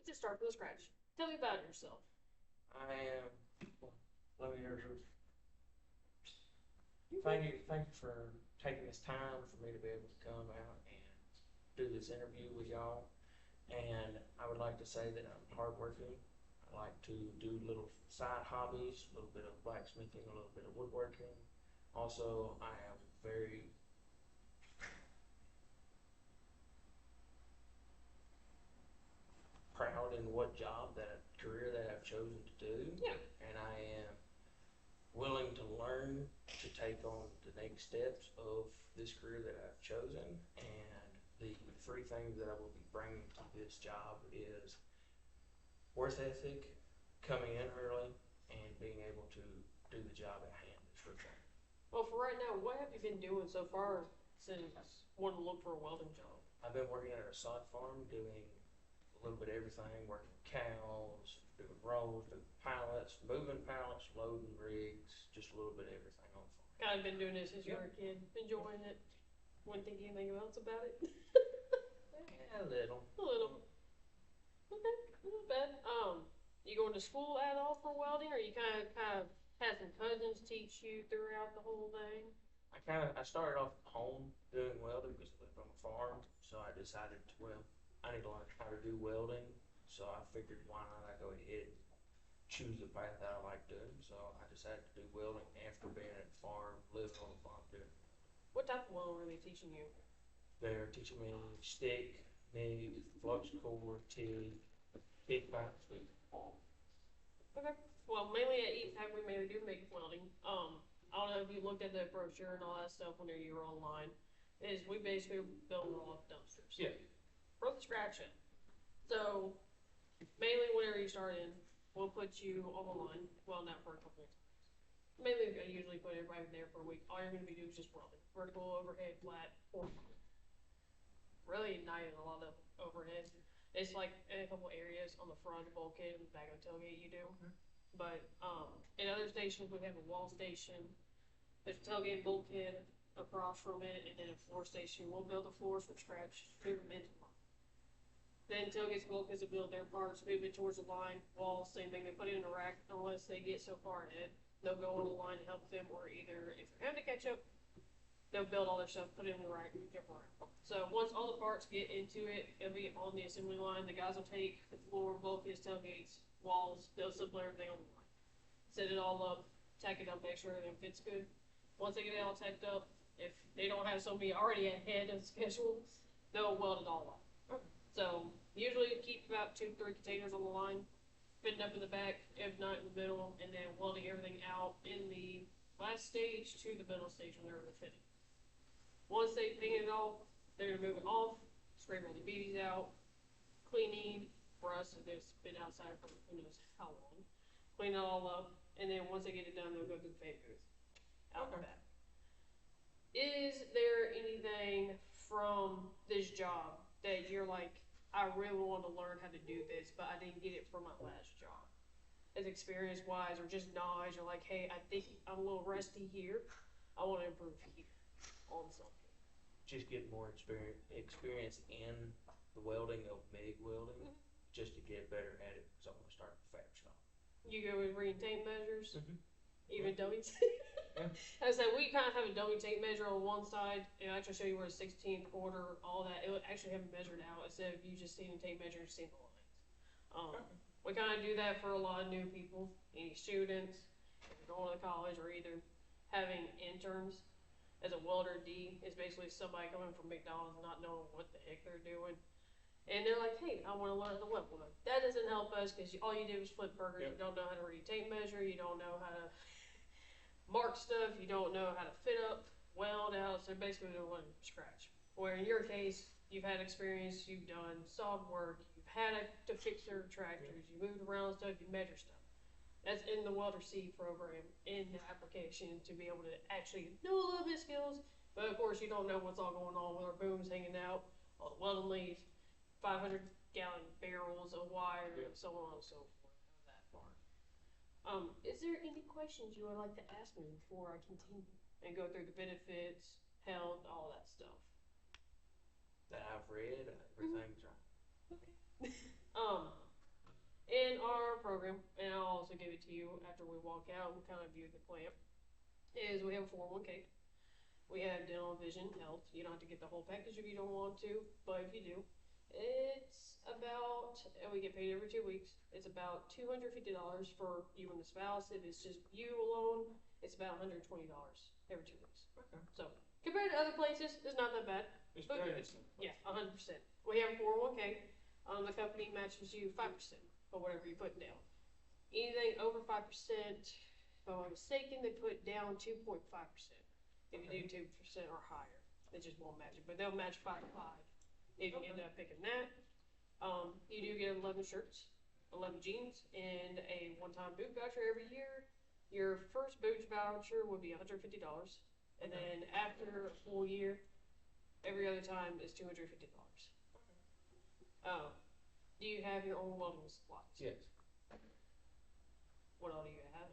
just start from scratch. Tell me about yourself. I am. Let me hear yours. Thank you for taking this time for me to be able to come out and do this interview with y'all. And I would like to say that I'm hardworking. I like to do little side hobbies, a little bit of blacksmithing, a little bit of woodworking. Also, I am very proud in what career that I've chosen to do. Yeah. And I am willing to learn to take on the next steps of this career that I've chosen. And the three things that I will be bringing to this job is work ethic, coming in early, and being able to do the job at hand. Is for sure. Well, for right now, what have you been doing so far since wanting to look for a welding job? I've been working at a sod farm doing a little bit of everything, working with cows, doing rolls, doing pallets, moving pallets, loading rigs, just a little bit of everything on the farm. Kind of been doing this since you were a kid, enjoying it. Wouldn't think anything else about it. Yeah, a little. A little. Okay, not bad. You going to school at all for welding, or you kind of had some cousins teach you throughout the whole thing? I started off at home doing welding because I lived on a farm, so I decided I need to learn how to do welding. So I figured why not I go ahead and choose the path that I like doing. So I decided to do welding after being at the farm, living on the farm doing. What type of welding were they teaching you? They're teaching me stick, MIG, flux core, TIG, big pipe, speed. Okay. Well, mainly at EMPL, we mainly do MIG welding. I don't know if you looked at the brochure and all that stuff when you were online. Is we basically build roll up dumpsters. Yeah. From the scratch up. So mainly whenever you start in, we'll put you on the line, welding out for a couple of times. Mainly I usually put everybody there for a week. All you're gonna be doing is just welding. Vertical, overhead, flat, or really not even a lot of overhead. It's like in a couple areas on the front bulkhead and the back of the tailgate you do. But in other stations we have a wall station, there's a tailgate bulkhead across from it, and then a floor station. We'll build the floors from scratch, move them into line. Then tailgates and bulkheads will build their parts, move it towards the line. Walls, same thing, they put it in a rack unless they get so far ahead. They'll go on the line to help them, or either if they're having to catch up, they'll build all their stuff, put it in the rack, and jump around. So once all the parts get into it, it'll be on the assembly line. The guys will take the floor, bulkheads, tailgates, walls, they'll assemble everything on the line. Set it all up, tack it up, make sure everything fits good. Once they get it all tacked up, if they don't have somebody already ahead of schedule, they'll weld it all up. So usually keep about 2-3 containers on the line, fitting up in the back, if not in the middle, and then welding everything out in the last stage to the middle stage when they're fitting. Once they paint it all, they're gonna move it off, scrape all the beads out, cleaning for us, if it's been outside for who knows how long. Clean it all up, and then once they get it done, they'll go through the paint booth. Out the back. Is there anything from this job that you're like, I really want to learn how to do this, but I didn't get it from my last job? As experience wise, or just knowledge, or like, hey, I think I'm a little rusty here. I want to improve here on something. Just get more experience in the welding of MIG welding, just to get better at it. Because I want to start a fab shop. You go with reading tape measures, even dummy tape. Yeah. As I said, we kind of have a dummy tape measure on one side. It'll actually show you where 16th, quarter, all that. It'll actually have it measured out instead of you just seeing a tape measure and seeing the lines. We kind of do that for a lot of new people, any students, if you're going to college, or either having interns. As a welder D, is basically somebody coming from McDonald's not knowing what the heck they're doing. And they're like, hey, I want to learn the weld. Well, that doesn't help us because all you do is flip burgers. Yep. You don't know how to read tape measure. You don't know how to mark stuff. You don't know how to fit up, weld out. So basically they're learning from scratch. Where in your case, you've had experience. You've done solid work. You've had to fix your tractors. You moved around stuff. You measure stuff. That's in the Welder C program, in the application, to be able to actually know a little bit of skills. But of course, you don't know what's all going on with our booms hanging out, all the welding leads, 500-gallon barrels of wire, and so on and so forth. That part. Is there any questions you would like to ask me before I continue and go through the benefits, health, all that stuff? That I've read, everything's right. Okay. program, and I'll also give it to you after we walk out and kind of view the plant, is we have a 401k. We have dental, vision, health. You don't have to get the whole package if you don't want to, but if you do, it's about, and we get paid every 2 weeks. It's about $250 for you and the spouse. If it's just you alone, it's about $120 every 2 weeks. Okay. So compared to other places, it's not that bad. It's But very good. decent. Yeah, 100%. We have a 401k. The company matches you 5% for whatever you put down. Anything over 5%, if I'm not mistaken, they put down 2.5%. If you do 2% or higher, they just won't match it, but they'll match 5 to 5 if you end up picking that. You do get 11 shirts, 11 jeans, and a one-time boot voucher every year. Your first boot voucher would be $150, and then after a full year, every other time is $250. Do you have your own welding supplies? Yes. What all do you have?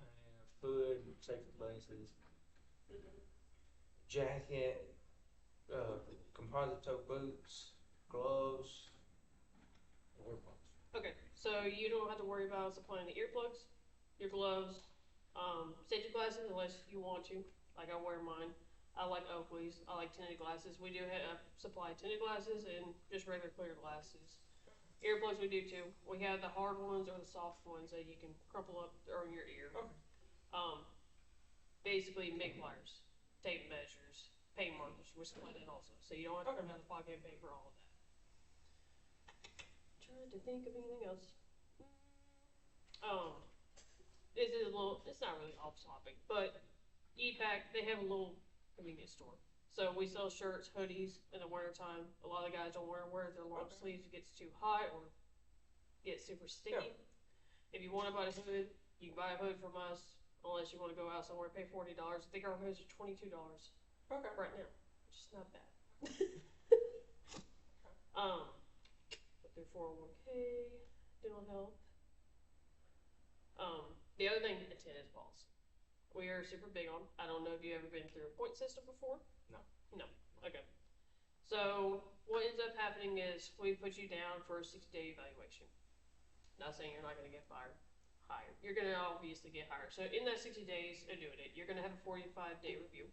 Food, safety glasses, jacket, composite toe boots, gloves, and work gloves. Okay, so you don't have to worry about supplying the earplugs, your gloves, safety glasses unless you want to. Like I wear mine. I like Oakley's. I like tinted glasses. We do have supply tinted glasses and just regular clear glasses. Earplugs we do too. We have the hard ones or the soft ones that you can crumple up or in your ear. Okay. Basically make pliers, tape measures, paint markers. We're supplying it also, so you don't have to come out of the pocket and pay for all of that. Trying to think of anything else. This is a little. It's not really off topic, but EPAC, they have a little convenience store. So we sell shirts, hoodies in the wintertime. A lot of guys don't want to wear their long sleeves. It gets too hot or gets super sticky. Yeah. If you want to buy a hood, you can buy a hood from us. Unless you want to go out somewhere and pay $40. I think our hoods are $22 Okay. right now, which is not bad. With their 401k, dental health. The other thing, tennis balls. We are super big on. I don't know if you've ever been through a point system before. No. No. Okay. So what ends up happening is we put you down for a 60-day evaluation. Not saying you're not going to get hired. You're going to obviously get hired. So in that 60 days of doing it, you're going to have a 45-day review,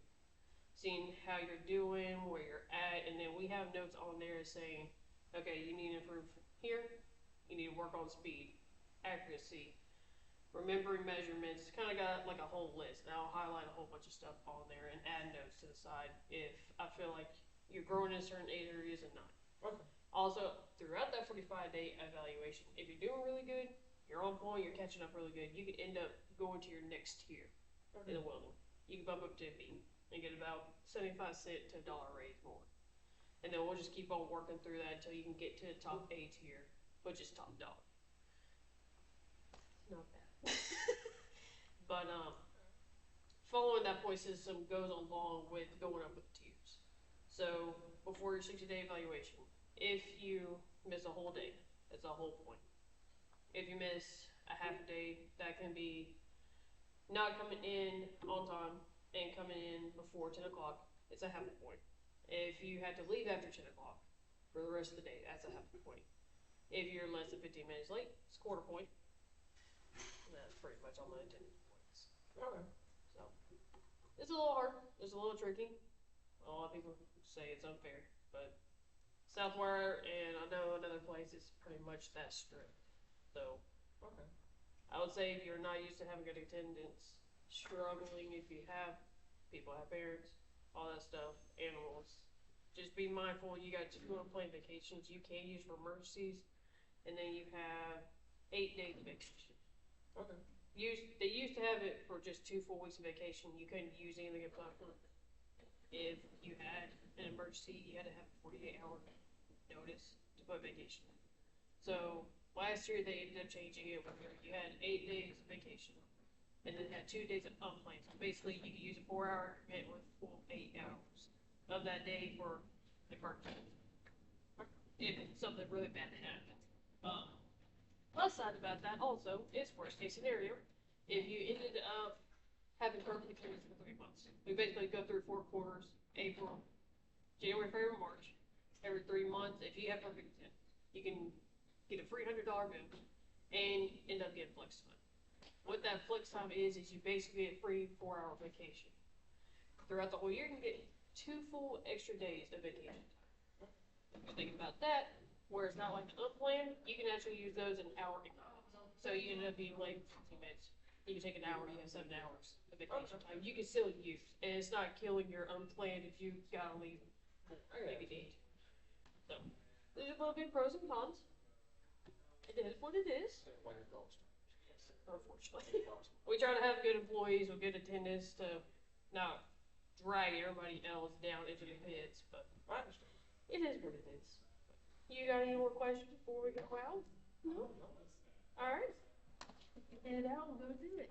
seeing how you're doing, where you're at, and then we have notes on there saying, okay, you need to improve here. You need to work on speed, accuracy, remembering measurements. Kind of got like a whole list. And I'll highlight a whole bunch of stuff on there and add notes to the side if I feel like you're growing in certain areas and not. Okay. Also, throughout that 45-day evaluation, if you're doing really good, you're on point, you're catching up really good, you could end up going to your next tier in the welding. You can bump up to a B and get about 75 cents to a dollar raise more. And then we'll just keep on working through that until you can get to the top A tier, which is top dog. Not bad. But following that point system goes along with going up with the tiers. So before your 60-day evaluation, if you miss a whole day, that's a whole point. If you miss a half a day, that can be not coming in on time and coming in before 10 o'clock. It's a half a point. If you had to leave after 10 o'clock for the rest of the day, that's a half a point. If you're less than 15 minutes late, it's a quarter point. And that's pretty much all my attendance points. Okay. So it's a little hard. It's a little tricky. A lot of people say it's unfair, but Southwire and I know another place is pretty much that strict. So, Okay. I would say if you're not used to having good attendance, struggling if you have people have parents, all that stuff, animals, just be mindful. You got 2 unplanned vacations you can use for emergencies, and then you have 8 days of vacation. Okay. They used to have it for just 2 full weeks of vacation. You couldn't use anything at platform. If you had an emergency, you had to have a 48-hour notice to put vacation. So last year they ended up changing it where you had 8 days of vacation and then had 2 days of unplanned. So basically you could use a 4-hour increment with full 8 hours of that day for the emergency. If something really bad happened. Plus side about that also is worst case scenario. If you ended up having perfect attendance for 3 months. We basically go through 4 quarters, April, January, February, March. Every 3 months, if you have perfect attendance, you can get a free $100 bill and end up getting flex time. what that flex time is you basically get free 4-hour vacation. Throughout the whole year, you can get 2 full extra days of vacation time. If you think about that, where it's not like the unplanned, you can actually use those in hour increments. So you end up being late 15 minutes. You can take an hour, you have 7 hours of vacation time. You can still use, and it's not killing your unplanned if you gotta leave maybe need. So there's a little bit of pros and cons. It is what it is. Unfortunately, we try to have good employees with good attendance to not drag everybody else down into the pits, but it is what it is. You got any more questions before we go out? No? Alright. Head out and go do it.